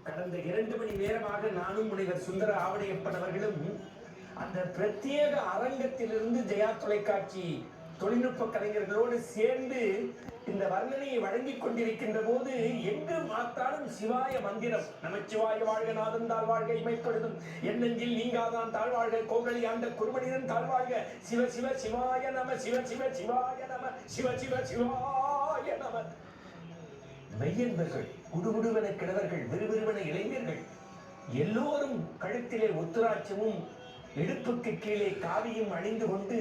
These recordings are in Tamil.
கடந்த 2 மணி நேரமாக நானும் முனைவர் சுந்தர ஆவடையப்பன் அவர்களும் அந்த பிரத்யேக அரங்கத்திலிருந்து ஜெயா தொலைக்காட்சி தொழில்நுட்ப கலைஞர்களோடு சேர்ந்து இந்த வர்ணனையை வழங்கிக் கொண்டிருக்கின்ற போது எங்கு பார்த்தாலும் சிவாய மந்திரம், நமச்சிவாய வாழ்க, நாதன் தாழ்வாழ்க, இமைப்படுதும் எண்ணெஞ்சில் நீங்காதான் தாழ்வாழ்க, கோகலி ஆண்ட குருமனிதன் தாழ்வாழ்க, சிவ சிவ சிவாய நம, சிவ சிவ சிவாய நம, சிவ சிவ சிவாய நம. மெய்யன்பர்கள், குடுகுடுவென கிழவர்கள், விறுவிறுவென இளைஞர்கள் எல்லோரும் கழுத்திலே உத்தராட்சமும் இடுப்புக்கு கீழே காவியும் அணிந்து கொண்டு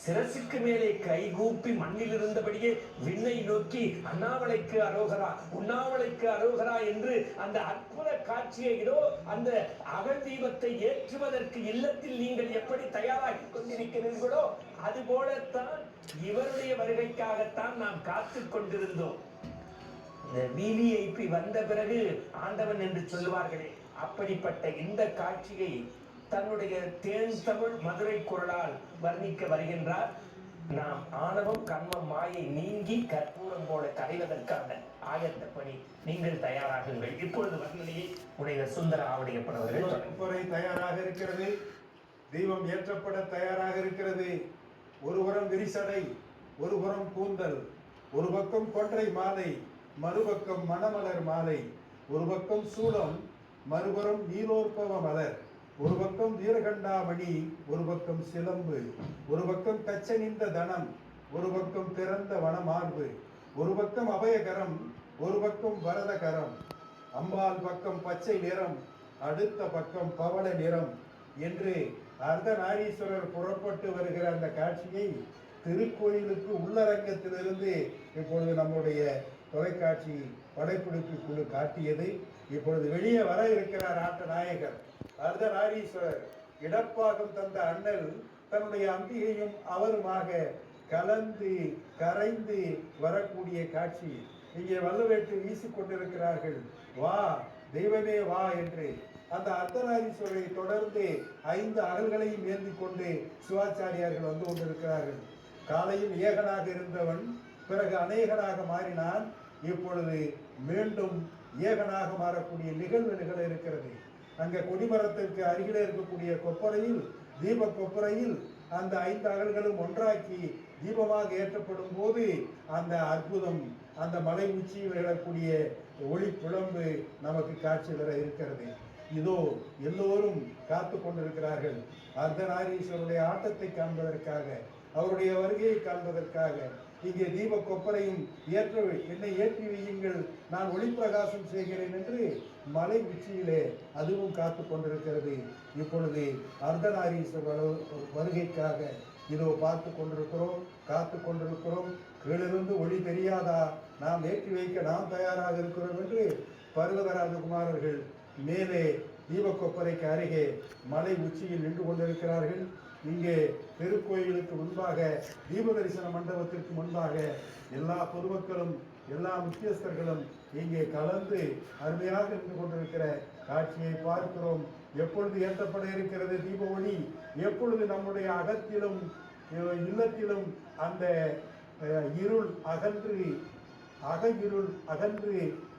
சிரசுக்கு மேலே கைகூப்பி மண்ணில் இருந்தபடியே விண்ணை நோக்கி அண்ணாமலைக்கு அரோகரா, உண்ணாமலைக்கு அரோகரா என்று அந்த அற்புத காட்சியை இதோ அந்த அகல் தீபத்தை ஏற்றுவதற்கு இல்லத்தில் நீங்கள் எப்படி தயாராகி கொண்டிருக்கிறீர்களோ அதுபோலத்தான் இவருடைய வருகைக்காகத்தான் நாம் காத்து கொண்டிருந்தோம். இந்த விவிஐபி வந்த பிறகு ஆண்டவன் என்று சொல்லுவார்களே, அப்படிப்பட்ட இந்த காட்சியை தன்னுடைய தேன் தமிழ் மதுரை குரலால் வர்ணிக்க வருகின்றார். நாம் ஆணவம் கர்மம் மாயை நீங்கி கற்பூரம் போல கரைவதற்கான ஆயத்த பணி நீங்கள் தயாராகுங்கள். இப்பொழுது வர்ணனையை முனைவர் சுந்தர ஆவடையப்பனவர்கள் தயாராக இருக்கிறது. தீபம் ஏற்றப்பட தயாராக இருக்கிறது. ஒருபுறம் விரிசடை, ஒருபுறம் கூந்தல், ஒரு பக்கம் கொன்றை மாலை, மறுபக்கம் மணமலர் மாலை, ஒரு பக்கம் சூடம், மறுபுறம் நீலோற்பவ மலர், ஒரு பக்கம் வீரகண்டாமணி, ஒரு பக்கம் சிலம்பு, ஒரு பக்கம் கச்சனிந்த தனம், ஒரு பக்கம் திறந்த வனமார்பு, ஒரு பக்கம் அபயகரம், ஒரு பக்கம் வரதகரம், அம்பாள் பக்கம் பச்சை நிறம், அடுத்த பக்கம் பவள நிறம் என்று அர்த்தநாரீஸ்வரர் புறப்பட்டு வருகிற அந்த காட்சியை திருக்கோயிலுக்கு உள்ளரங்கத்திலிருந்து இப்பொழுது நம்முடைய தொலைக்காட்சி படைப்பிடிப்பு குழு காட்டியது. இப்பொழுது வெளியே வர இருக்கிறார் ஆட்ட நாயகர் அர்த்தநாரீஸ்வரர். இடப்பாகம் தந்த அண்ணல் தன்னுடைய அம்பிகையும் அவருமாக கலந்து கரைந்து வரக்கூடிய காட்சி. இங்கே வல்லவேட்டு வீசிக்கொண்டிருக்கிறார்கள். வா தெய்வமே வா என்று. அந்த அர்த்தநாரீஸ்வரரை தொடர்ந்து 5 அகல்களையும் ஏந்தி கொண்டு சிவாச்சாரியார்கள் வந்து கொண்டிருக்கிறார்கள். காலையில் ஏகனாக இருந்தவன் பிறகு அநேகனாக மாறினான். இப்பொழுது மீண்டும் ஏகனாக மாறக்கூடிய நிகழ்வு நிகழ இருக்கிறது. அங்கே கொடிமரத்திற்கு அருகிலே இருக்கக்கூடிய கொப்பரையில், தீப கொப்பரையில் அந்த 5 அகல்களும் ஒன்றாக்கி தீபமாக ஏற்றப்படும் போது அந்த அற்புதம், அந்த மலை உச்சியில் விழக்கூடிய ஒளி புலம்பு நமக்கு காட்சி வர இருக்கிறது. இதோ எல்லோரும் காத்து கொண்டிருக்கிறார்கள். அர்த்தநாரீஸ்வருடைய ஆட்டத்தை காண்பதற்காக, அவருடைய வருகையை காண்பதற்காக. இங்கே தீப கொப்பரையும் என்னை ஏற்றி வையுங்கள், நான் ஒளி பிரகாசம் செய்கிறேன் என்று மலை உச்சியிலே அதுவும் காத்து கொண்டிருக்கிறது. இப்பொழுது அர்த்தநாரீஸ்வரர் வருகைக்காக இதோ பார்த்து கொண்டிருக்கிறோம், காத்து கொண்டிருக்கிறோம். கீழிருந்து ஒளி தெரியாதா, நாம் ஏற்றி வைக்க நாம் தயாராக இருக்கிறோம் என்று பர்வதராஜகுமாரர்கள் மேலே தீபக்கொப்பரைக்கு அருகே மலை உச்சியில் நின்று கொண்டிருக்கிறார்கள். இங்கே திருக்கோயிலுக்கு முன்பாக, தீப தரிசன மண்டபத்திற்கு முன்பாக எல்லா பொதுமக்களும், எல்லா முக்கியஸ்தர்களும் இங்கே கலந்து அருமையாக நின்று கொண்டிருக்கிற காட்சியை பார்க்கிறோம். எப்பொழுது ஏற்றப்பட இருக்கிறது தீப ஒளி, எப்பொழுது நம்முடைய அகத்திலும் இல்லத்திலும் அந்த இருள் அகன்று, அகஇருள் அகன்று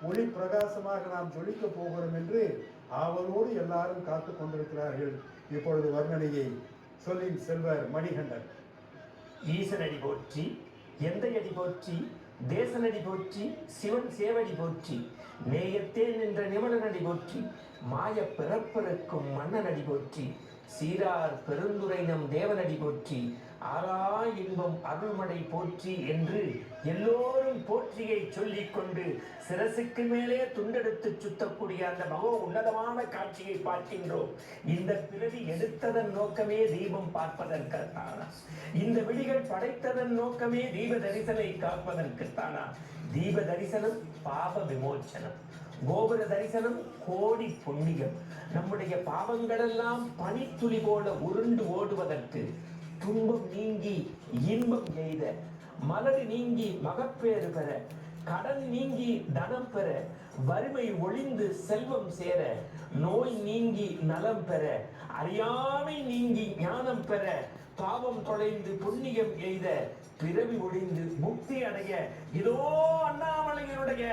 ஒளி பிரகாசமாக நாம் ஜொலிக்க போகிறோம் என்று ஆவலோடு எல்லாரும் காத்து கொண்டிருக்கிறார்கள். இப்பொழுது வர்ணனையை சொல்லின் செல்வர் மணிகண்டன். ஈசனடி போற்றி, எந்தையடி போற்றி, தேசனடி போற்றி, சிவன் சேவடி போற்றி, நேயத்தே நின்ற நிமலனடி போற்றி, மாய பிறப்பிறக்கும் மன்னனடி போற்றி, சீரார் பெருந்துரை நம் தேவனடி போற்றி, ஆரா இன்பம் அருள்மடை போற்றி என்று எல்லோரும் போற்றியை சொல்லிக் கொண்டு சிரசுக்கு மேலே துண்டெடுத்து சுத்தக்கூடிய அந்த மகோ உன்னதமான காட்சியை பார்க்கின்றோம். இந்த பிறவி எடுத்ததன் நோக்கமே தீபம் பார்ப்பதற்குத்தானா? இந்த விழிகள் படைத்ததன் நோக்கமே தீப தரிசனை காப்பதற்குத்தானா? தீப தரிசனம் பாப விமோச்சனம், கோபுர தரிசனம் கோடி புண்ணியம். நம்முடைய பாவங்களெல்லாம் பனித்துளி போல உருண்டு ஓடுவதற்கு, துன்பம் நீங்கி இன்பம் எய்த, மலர் நீங்கி மகப்பேறு பெற, கடன் நீங்கி தனம் பெற, வறுமை ஒளிந்து செல்வம் சேர, நோய் நீங்கி நலம் பெற, அறியாமை நீங்கி ஞானம் பெற, பாவம் தொலைந்து புண்ணியம் எய்த, பிறவி ஒழிந்து முக்தி அடைய இதோ அண்ணாமலையினுடைய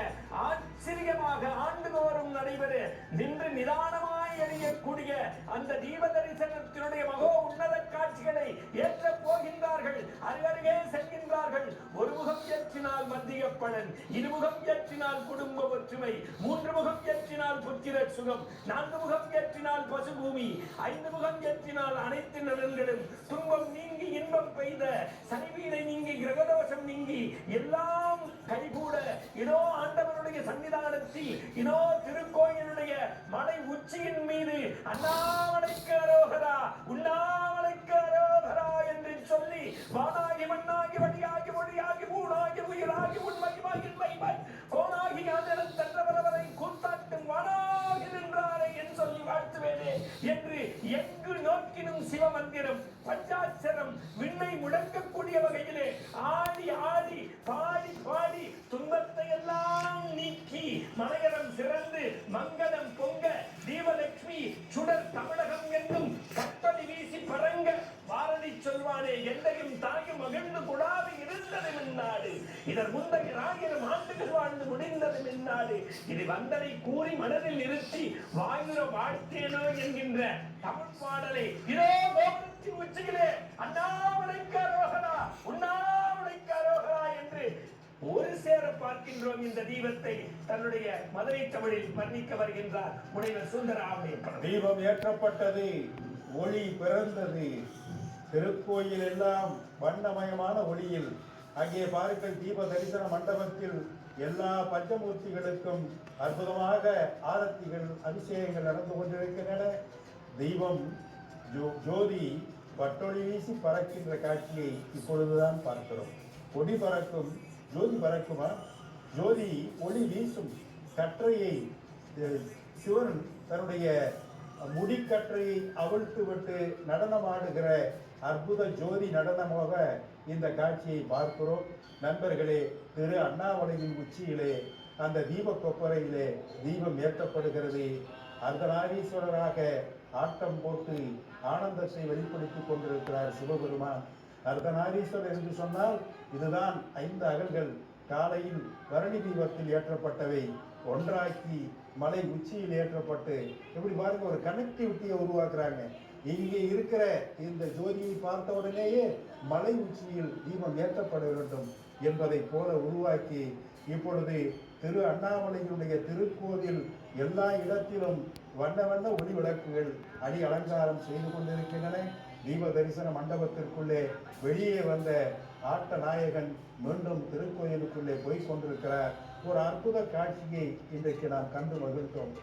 ஆச்சரியமாக ஆண்டுதோறும் நடை நடைபெற நின்று நிதானமாய் எரியக்கூடிய அந்த தீப தரிசனத்தினுடைய மகோ உன்னத காட்சிகளை ஏற்றப் போகின்றார்கள். அருகருகே செல்கின்றார்கள். ஒரு முகம் ஏற்றினால் மத்திய பலன், இருமுகம் ஏற்றினால் குடும்ப ஒற்றுமை, மூன்று முகம் ஏற்றினால் புத்திர சுகம், நான்கு முகம் ஏற்றினால் பசுபூமி, ஐந்து முகம் ஏற்றினால் அனைத்து நலன்களும், துன்பம் நீங்கி இன்பம் பெய்த, சனிவீனை நீங்கி கிரகதோஷம் நீங்கி எல்லாம் கைகூட இதோ ஆண்டவனுடைய சன்னிதானத்தில் இதோ திருக்கோயிலுடைய மலை உச்சியின் மீது அண்ணாமலைக்கு அரோகரா, உண்ணாமலைக்கு அரோகரா என்று சொல்லி வானாகி மண்ணாகி வழியாகி மொழியாகி ஊனாகி உயிராகி உண்மையுமாகி இன்மையுமாய் கோனாகி ஆதரன் தன்றவரவரை கூத்தாட்டும் வானாகி நின்றாரே என்று சொல்லி வாழ்த்துவேனே என்று எங்கு நோக்கினும் சிவமந்திரம் பஞ்சாட்சரம் விண்ணை முடக்கக்கூடிய வகையிலே ஆடி ஆடி பாடி பாடி துன்பத்தை எல்லாம் நீக்கி மலையரம் சிறந்து மங்களம் பொங்க தீபலட்சுமி சுடர் தமிழகம் என்னும் கட்டளி வீசி பரங்க பாரதி சொல்வானே எந்தையும் தாயும் மகிழ்ந்து குடாது இருந்தது மின்னாடு, இதர் முந்தைய 1000 ஆண்டுகள் வாழ்ந்து முடிந்தது மின்னாடு, இது வந்தனை கூறி மனதில் நிறுத்தி வாயுர வாழ்த்தேனோ என்கின்ற தமிழ் பாடலை இதோ கோபுரத்தின் உச்சியிலே அண்ணாமலைக்கு அரோகரா, உண்ணாமலைக்கு அரோகரா என்று ஒரு சேர பார்க்கின்றோம். இந்த தீபத்தை தன்னுடைய மதுரை தமிழில் வர்ணிக்க வருகின்றார் முனைவர் சுந்தரராமலிங்கம். தீபம் ஏற்றப்பட்டது, ஒளி பிறந்தது, திருக்கோயில் எல்லாம் வண்ணமயமான ஒளியில். அங்கே பாருங்கள், தீப தரிசன மண்டபத்தில் எல்லா பஞ்சமூர்த்திகளுக்கும் அற்புதமாக ஆரத்திகள் அபிஷேகங்கள் நடந்து கொண்டிருக்கின்றன. தீபம் ஜோதி பட்டொளி வீசி பறக்கின்ற காட்சியை இப்பொழுதுதான் பார்க்கிறோம். கொடி பறக்கும், ஜோதி பறக்குமா? ஜோதி ஒளி வீசும். கற்றையை சிவன் தன்னுடைய முடிக்கற்றையை அவிழ்த்து விட்டு நடனமாடுகிற அற்புத ஜோதி நடனமாக இந்த காட்சியை பார்க்கிறோம். நண்பர்களே, திரு அண்ணாமலையின் உச்சியிலே அந்த தீப கொப்பரையிலே தீபம் ஏற்றப்படுகிறது. அர்த்தநாரீஸ்வரராக ஆட்டம் போட்டு ஆனந்தத்தை வெளிப்படுத்திக் கொண்டிருக்கிறார் சிவபெருமான். அர்த்தநாரீஸ்வரர் என்று சொன்னால் இதுதான் 5 அகல்கள் காலையில் பரணி தீபத்தில் ஏற்றப்பட்டவை ஒன்றாக்கி மலை உச்சியில் ஏற்றப்பட்டு எப்படி பாருங்க, ஒரு கனெக்டிவிட்டியை உருவாக்குறாங்க. இங்கே இருக்கிற இந்த ஜோதியை பார்த்த உடனேயே மலை உச்சியில் தீபம் ஏற்றப்பட வேண்டும் என்பதை போல உருவாக்கி இப்பொழுது திரு அண்ணாமலையினுடைய திருக்கோவில் எல்லா இடத்திலும் வண்ண வண்ண ஒளி விளக்குகள் அடி அலங்காரம் செய்து கொண்டிருக்கின்றன. தீப தரிசன மண்டபத்திற்குள்ளே வெளியே வந்த ஆட்ட நாயகன் மீண்டும் திருக்கோயிலுக்குள்ளே போய் கொண்டிருக்கிறார். ஒரு அற்புத காட்சியை இன்றைக்கு நாம் கண்டு மகிழ்ந்தோம்.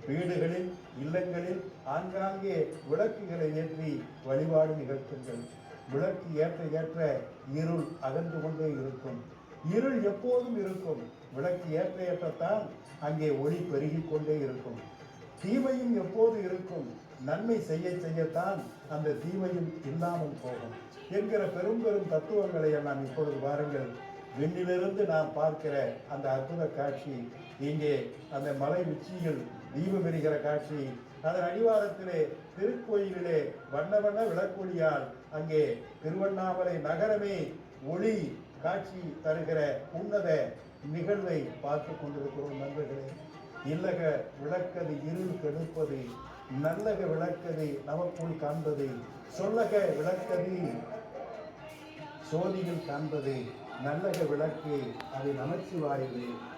வீடுகளில் இல்லங்களில் ஆங்காங்கே விளக்குகளை ஏற்றி வழிபாடு நிகழ்த்துங்கள். விளக்கு ஏற்ற ஏற்ற இருள் அகன்று கொண்டே இருக்கும். இருள் எப்போதும் இருக்கும். விளக்கு ஏற்ற ஏற்றத்தான் அங்கே ஒளி பெருகிக் கொண்டே இருக்கும். தீமையும் எப்போது இருக்கும். நன்மை செய்ய செய்யத்தான் அந்த தீமையும் இல்லாமல் போகும் என்கிற பெரும் பெரும் தத்துவங்களை எல்லாம் இப்பொழுது பாருங்கள். விண்ணிலிருந்து நாம் பார்க்கிற அந்த அற்புத காட்சி, இங்கே அந்த மலை உச்சியில் தீபம் எரிகிற காட்சி, அதன் அடிவாரத்திலே திருக்கோயிலிலே வண்ண வண்ண விளக்கொளியால் அங்கே திருவண்ணாமலை நகரமே ஒளி காட்சி தருகிற உன்னத நிகழ்வை பார்த்து கொண்டிருக்கிறோம். நண்பர்களே, இல்லக விளக்கது இருள் கெடுப்பது, நல்லக விளக்கது நமக்குள் காண்பது, சொல்லக விளக்கது சோதியில் காண்பது, நல்லக விளக்கு அது நமச்சிவாயுது.